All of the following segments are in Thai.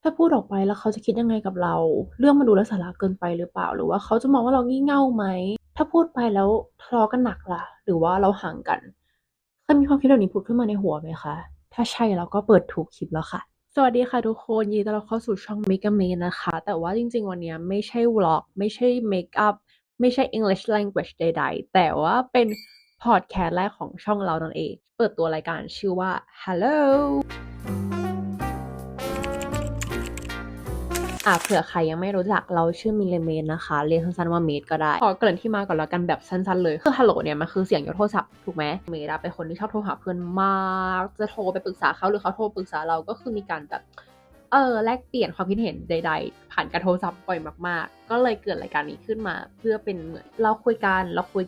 ถ้าพูดออกไปแล้วเขาจะคิดยังไงกับเรา เรื่องมันดูไร้สาระเกินไปหรือเปล่า หรือว่าเขาจะมองว่าเรางี่เง่าไหม ถ้าพูดไปแล้วทะเลาะกันหนักล่ะ หรือว่าเราห่างกัน เคยมีความคิดแบบนี้ผุดขึ้นมาในหัวไหมคะ ถ้าใช่เราก็เปิดถูกคลิปแล้วค่ะ สวัสดีค่ะทุกคน ยินดีต้อนรับเข้าสู่ช่อง Make a Made นะคะ แต่ว่าจริงๆวันนี้ไม่ใช่ Vlog ไม่ใช่ Make up ไม่ใช่ English Language ใดๆ แต่ว่าเป็นพอดแคสต์แรกของช่องเรานั่นเอง เปิดตัวรายการชื่อว่า Hello เผื่อใครยังไม่รู้จักเราชื่อมิเลเมนนะคะ เรียกสั้นๆว่าเมดก็ได้ ขอเกริ่นที่มาก่อนแล้วกันแบบสั้นๆเลย คือฮัลโหลเนี่ยมันคือเสียงยกโทรศัพท์ถูกไหมเมดเป็นคนที่ชอบโทรหาเพื่อนมาก จะโทรไปปรึกษาเขาหรือเขาโทรปรึกษาเราก็คือมีการแบบแลกเปลี่ยนความคิดเห็นใดๆผ่านการโทรศัพท์บ่อยมากๆ ก็เลยเกิดรายการนี้ขึ้นมาเพื่อเป็นเหมือนเราคุย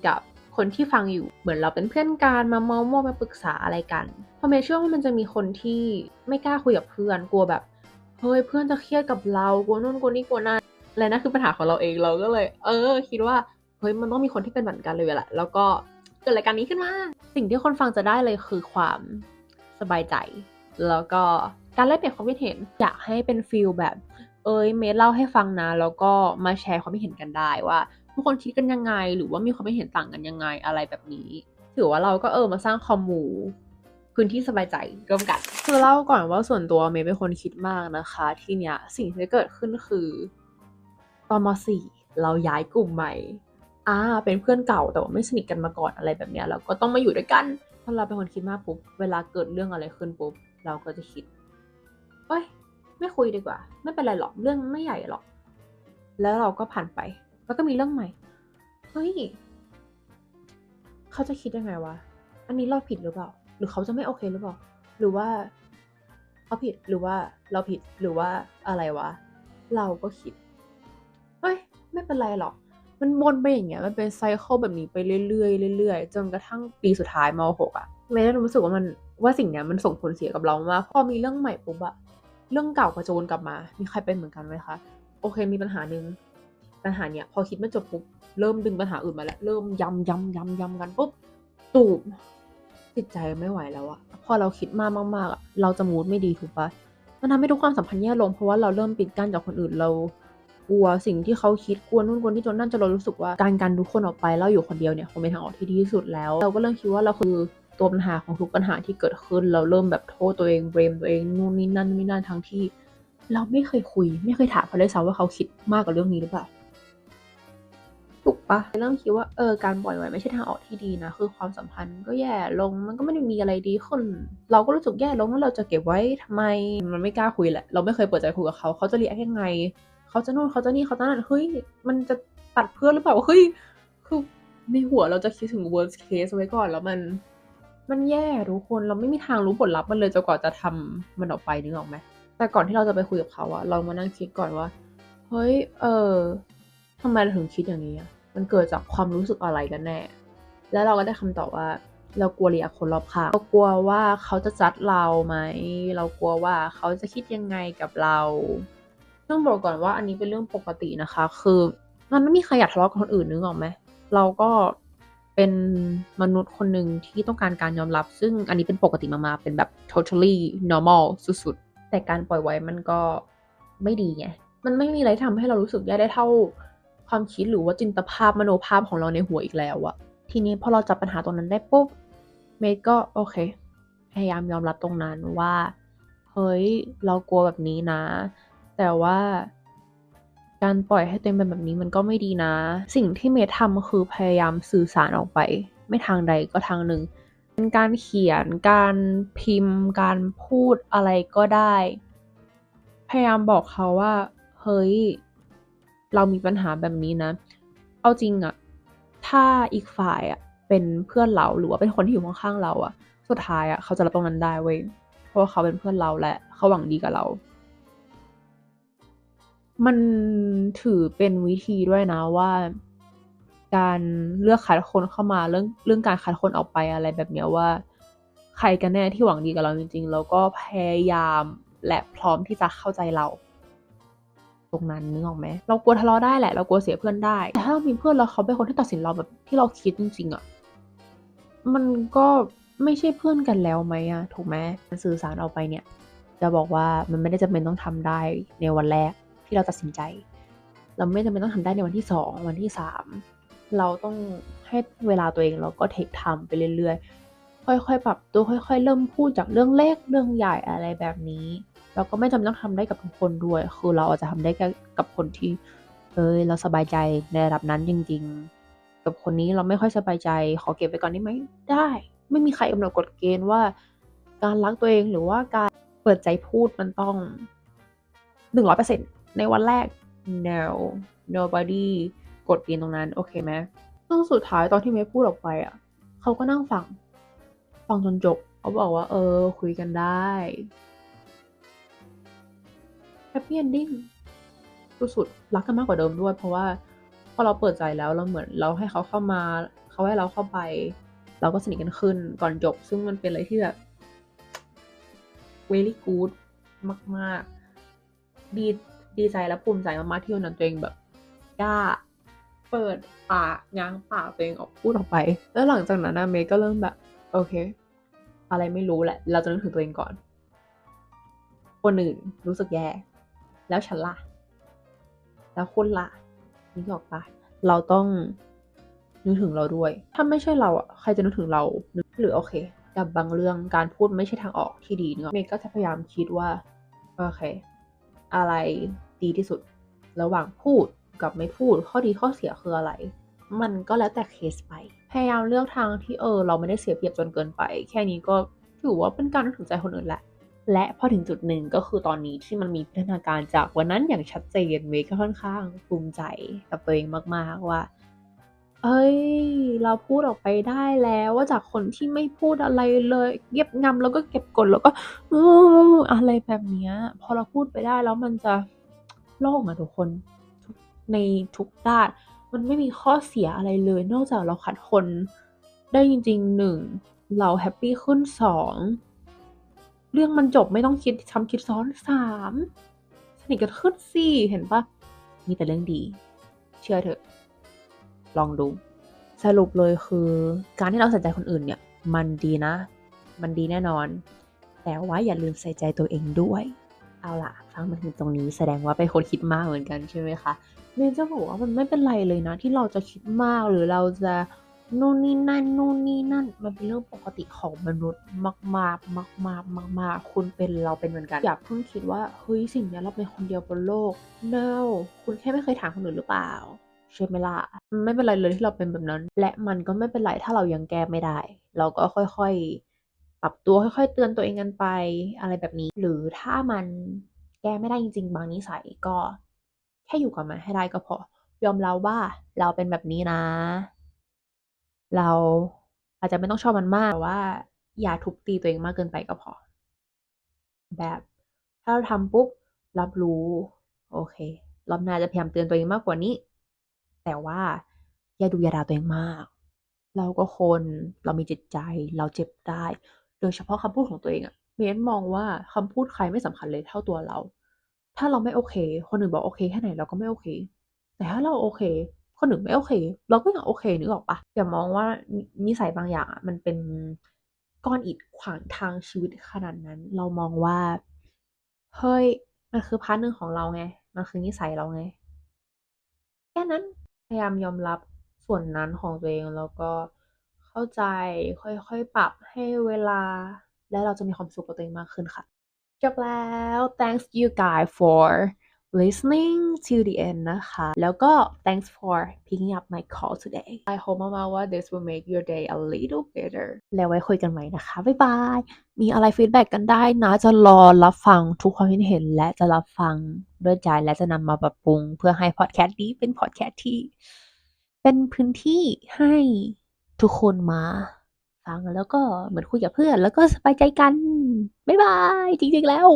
กับคนที่ฟังอยู่เหมือนเราเป็นเพื่อนกันมาเมาท์มอยมาปรึกษาอะไรกันเพราะเมย์เชื่อว่ามันจะมีคนที่ไม่กล้าคุยกับเพื่อนกลัวแบบเฮ้ยเพื่อนจะเครียดกับเรากลัวนู่นกลัวนี่กลัวนั่นและนั่นคือปัญหาของเราเองเราก็เลยคิดว่าเฮ้ยมันต้องมีคนที่เป็นเหมือนกันเลยแหละแล้วก็เกิดรายการนี้ขึ้นมาสิ่งที่คนฟังจะได้เลยคือความสบายใจแล้วก็การแลกเปลี่ยนความคิดเห็นอยากให้เป็นฟีลแบบเมย์เล่าให้ฟังนะแล้วก็มาแชร์ความคิดเห็นกันได้ว่าทุกคนคิดกันยังไงหรือว่ามีความคิดเห็นต่างกันยังไงอะไรแบบนี้ถือว่าเราก็มาสร้างคอมมูพื้นที่สบายใจร่วมกันคือเล่าก่อนว่าส่วนตัวเมย์เป็นคนคิดมากนะคะทีเนี้ยสิ่งที่เกิดขึ้นคือตอนม .4 เราย้ายกลุ่มใหม่เป็นเพื่อนเก่าแต่ว่าไม่สนิทกันมาก่อนอะไรแบบเนี้ยเราก็ต้องมาอยู่ด้วยกันพอเราเป็นคนคิดมากปุ๊บเวลาเกิดเรื่องอะไรขึ้นปุ๊บเราก็จะคิดเอ้ยไม่คุยดีกว่าไม่เป็นไรหรอกเรื่องไม่ใหญ่หรอกแล้วเราก็ผ่านไปแล้วก็มีเรื่องใหม่เฮ้ยเขาจะคิดยังไงวะอันนี้เราผิดหรือเปล่าหรือเขาจะไม่โอเคหรือเปล่าหรือว่าเขาผิดหรือว่าเราผิดหรือว่าอะไรวะเราก็คิดเฮ้ยไม่เป็นไรหรอกมันวนไปอย่างเงี้ยมันเป็นไซเคิลแบบนี้ไปเรื่อยๆเรื่อยๆจนกระทั่งปีสุดท้ายม .6 เมย์ได้รู้สึกว่าสิ่งเนี้ยมันส่งผลเสียกับเรามากพอมีเรื่องใหม่ปุ๊บเรื่องเก่ากระโจนกลับมามีใครเป็นเหมือนกันไหมคะโอเคมีปัญหาหนึ่งปัญหาเนี้ยพอคิดไม่จบปุ๊บเริ่มดึงปัญหาอื่นมาแล้วเริ่มย้ำกันปุ๊บตูมจิตใจไม่ไหวแล้วพอเราคิดมากมากๆเราจะมูดไม่ดีถูกปะมันทำให้ทุกความสัมพันธ์แย่ลงเพราะว่าเราเริ่มปิดกั้นจากคนอื่นเรากลัวสิ่งที่เขาคิดกลัวนู่นกลัวนี่จนนั่นจนเรารู้สึกว่าการกันทุกคนออกไปแล้วอยู่คนเดียวเนี่ยคงเป็นทางออกที่ดีที่สุดแล้วเราก็เริ่มคิดว่าเราคือตัวปัญหาของทุกปัญหาที่เกิดขึ้นเราเริ่มแบบโทษตัวเองเบรมตัวเองนู่นนี่นั่นทั้งที่เราไม่เคยคุยไม่เคยถามเขาเลยซ้ำว่าเขาคิดมากกับเรื่องนี้หรือเปล่าถูกปะเริ่มคิดว่าการปล่อยไว้ไม่ใช่ทางออกที่ดีนะคือความสัมพันธ์ก็แย่ลงมันก็ไม่ได้มีอะไรดีขึ้นเราก็รู้สึกแย่ลงแล้วเราจะเก็บไว้ทำไมมันไม่กล้าคุยแหละเราไม่เคยเปิดใจคุยกับเขาเขาจะรีแอคยังไงเขาจะนู่นเขาจะนี่เขาจะนั่นเฮ้ยมันจะตัดเพื่อนหรือเปล่าเฮ้ยคือในหัวเราจะคิดถึง worst case ไว้ก่อนแล้วมันแย่ทุกคนเราไม่มีทางรู้ผลลัพธ์มันเลยจนกว่าจะทำมันออกไปนึกออกไหมแต่ก่อนที่เราจะไปคุยกับเขาเรามานั่งคิดก่อนว่าเฮ้ยทำไมเราถึงคิดอย่างนี้มันเกิดจากความรู้สึกอะไรกันแน่ แล้วเราก็ได้คำตอบว่าเรากลัวรีแอคคนรอบข้างเรากลัวว่าเขาจะจัดเราไหมเรากลัวว่าเขาจะคิดยังไงกับเราต้องบอกก่อนว่าอันนี้เป็นเรื่องปกตินะคะคือมันไม่มีใครอยากทะเลาะกับคนอื่นนึกออกไหมเราก็เป็นมนุษย์คนหนึ่งที่ต้องการการยอมรับซึ่งอันนี้เป็นปกติมากๆเป็นแบบ totally normal สุดๆแต่การปล่อยไว้มันก็ไม่ดีไงมันไม่มีอะไรทำให้เรารู้สึกแย่ได้เท่าความคิดหรือว่าจินตภาพมโนภาพของเราในหัวอีกแล้วทีนี้พอเราจับปัญหาตรงนั้นได้ปุ๊บเมย์ก็โอเคพยายามยอมรับตรงนั้นว่าเฮ้ยเรากลัวแบบนี้นะแต่ว่าการปล่อยให้ตัวเองเป็นแบบนี้มันก็ไม่ดีนะสิ่งที่เมย์ทำคือพยายามสื่อสารออกไปไม่ทางใดก็ทางหนึ่งเป็นการเขียนการพิมพ์การพูดอะไรก็ได้พยายามบอกเขาว่าเฮ้ยเรามีปัญหาแบบนี้นะเอาจริงถ้าอีกฝ่ายเป็นเพื่อนเราหรือว่าเป็นคนที่อยู่ข้างๆเราสุดท้ายเขาจะรับตรงนั้นได้เว้ยเพราะว่าเขาเป็นเพื่อนเราและเขาหวังดีกับเรามันถือเป็นวิธีด้วยนะว่าการเลือกคัดคนเข้ามาเรื่องการคัดคนออกไปอะไรแบบเนี้ยว่าใครกันแน่ที่หวังดีกับเราจริงๆแล้วก็พยายามและพร้อมที่จะเข้าใจเราตรงนั้นนึกออกไหมเรากลัวทะเลาะได้แหละเรากลัวเสียเพื่อนได้แต่ถ้าเรามีเพื่อนแล้วเขาเป็นคนที่ตัดสินเราแบบที่เราคิดจริงๆมันก็ไม่ใช่เพื่อนกันแล้วไหมถูกไหมสื่อสารออกไปเนี่ย จะบอกว่ามันไม่ได้จำเป็นต้องทำได้ในวันแรกที่เราตัดสินใจ เราไม่จำเป็นต้องทำได้ในวันที่2วันที่3เราต้องให้เวลาตัวเองแล้วก็เทคไทม์ไปเรื่อยๆค่อยๆปรับตัวค่อยๆเริ่มพูดจากเรื่องเล็กเรื่องใหญ่อะไรแบบนี้เราก็ไม่จำเป็นต้องทำได้กับทุกคนด้วยคือเราอาจจะทำได้แค่กับคนที่เราสบายใจในระดับนั้นจริงๆกับคนนี้เราไม่ค่อยสบายใจขอเก็บไว้ก่อนได้ไหมได้ไม่มีใครกำหนดกฎเกณฑ์ว่าการรักตัวเองหรือว่าการเปิดใจพูดมันต้อง100%ในวันแรก no nobody กดเกณฑ์ตรงนั้นโอเคไหมซึ่งสุดท้ายตอนที่เมย์พูดออกไปอ่ะเขาก็นั่งฟังจนจบเขาบอกว่าคุยกันได้ happy ending สุดๆรักกันมากกว่าเดิมด้วยเพราะว่าพอเราเปิดใจแล้วเราเหมือนเราให้เขาเข้ามาเขาให้เราเข้าไปเราก็สนิทกันขึ้นก่อนจบซึ่งมันเป็นอะไรที่แบบ very good มากๆดีใจและภูมิใจมากๆที่วันนั้นตัวเองแบบกล้าเปิดปากง้างปากตัวเองออกพูดออกไปแล้วหลังจากนั้นเมย์ก็เริ่มแบบโอเคอะไรไม่รู้แหละเราจะนึกถึงตัวเองก่อนคนอื่นรู้สึกแย่แล้วฉันล่ะแล้วคุณล่ะนึกออกปะเราต้องนึกถึงเราด้วยถ้าไม่ใช่เราอ่ะใครจะนึกถึงเราหรือโอเคกับบางเรื่องการพูดไม่ใช่ทางออกที่ดีเนอะเมย์ก็จะพยายามคิดว่าโอเคอะไรดีที่สุดระหว่างพูดกับไม่พูดข้อดีข้อเสียคืออะไรมันก็แล้วแต่เคสไปพยายามเลือกทางที่เราไม่ได้เสียเปรียบจนเกินไปแค่นี้ก็ถือว่าเป็นการนึกถึงใจคนอื่นแหละและพอถึงจุดหนึ่งก็คือตอนนี้ที่มันมีพัฒนาการจากวันนั้นอย่างชัดเจนเมย์ก็ค่อนข้างภูมิใจกับตัวเองมากๆว่า เอ้ยเราพูดออกไปได้แล้วว่าจากคนที่ไม่พูดอะไรเลยเงียบงับแล้วก็เก็บกดแล้วก็อะไรแบบเนี้ยพอเราพูดไปได้แล้วมันจะโล่งอะทุกคนในทุกด้านมันไม่มีข้อเสียอะไรเลยนอกจากเราขัดคนได้จริงๆ1เราแฮปปีขึ้น2เรื่องมันจบไม่ต้องคิดซ้ำคิดซ้อน3สนิทกันขึ้น4เห็นเปล่ามีแต่เรื่องดีเชื่อเถอะลองดู สรุปเลยคือการที่เราใส่ใจคนอื่นเนี่ยมันดีนะมันดีแน่นอนแต่ว่าอย่าลืมใส่ใจตัวเองด้วยเอาล่ะฟังมาถึงตรงนี้แสดงว่าเป็นคนคิดมากเหมือนกันใช่ไหมคะเมย์จะบอกว่ามันไม่เป็นไรเลยนะที่เราจะคิดมากหรือเราจะนู่นนี่นั่นมันเป็นเรื่องปกติของมนุษย์มากๆมากๆคุณเป็นเราเป็นเหมือนกันอย่าเพิ่งคิดว่าเฮ้ยสิ่งนี้เราเป็นคนเดียวบนโลก no คุณแค่ไม่เคยถามคนอื่นหรือเปล่า ใช่ไหมล่ะไม่เป็นไรเลยที่เราเป็นแบบนั้นและมันก็ไม่เป็นไรถ้าเรายังแก้ไม่ได้เราก็ค่อยๆปรับตัวค่อยๆเตือนตัวเองกันไปอะไรแบบนี้หรือถ้ามันแก้ไม่ได้จริงๆบางนิสัยก็แค่อยู่กับมันให้ได้ก็พอยอมรับว่าเราเป็นแบบนี้นะเราอาจจะไม่ต้องชอบมันมากแต่ว่าอย่าทุบตีตัวเองมากเกินไปก็พอแบบถ้าเราทำปุ๊บรับรู้โอเครอบหน้าจะพยายามเตือนตัวเองมากกว่านี้ แต่ว่าอย่าดูอย่าด่าตัวเองมากเราก็คนเรามีจิตใจเราเจ็บได้โดยเฉพาะคำพูดของตัวเองอะเมนมองว่าคำพูดใครไม่สำคัญเลยเท่าตัวเราถ้าเราไม่โอเคคนอื่นบอกโอเคแค่ไหนเราก็ไม่โอเคแต่ถ้าเราโอเคคนอื่นไม่โอเคเราก็ยังโอเคนึกออกปะอย่ามองว่านิสัยบางอย่างอะมันเป็นก้อนอิฐขวางทางชีวิตขนาดนั้นเรามองว่าเฮ้ยมันคือพาร์ทหนึ่งของเราไงมันคือนิสัยเราไง แค่นั้นพยายามยอมรับส่วนนั้นของตัวเองแล้วก็เข้าใจค่อยๆปรับให้เวลาและเราจะมีความสุขกับตัวเองมากขึ้นค่ะจบแล้ว thanks you guys for listening to the end นะคะแล้วก็ thanks for picking up my call today I hope มากๆว่า this will make your day a little better แล้วไว้คุยกันใหม่นะคะบ๊ายบายมีอะไรฟีดแบ็กกันได้นะจะรอรับฟังทุกความคิดเห็นและจะรับฟังด้วยใจและจะนำมาปรับปรุงเพื่อให้พอดแคสต์นี้เป็นพอดแคสต์ที่เป็นพื้นที่ให้ทุกคนมาฟังแล้วก็เหมือนคุยกับเพื่อนแล้วก็สบายใจกันบ๊ายบายจริงๆแล้ว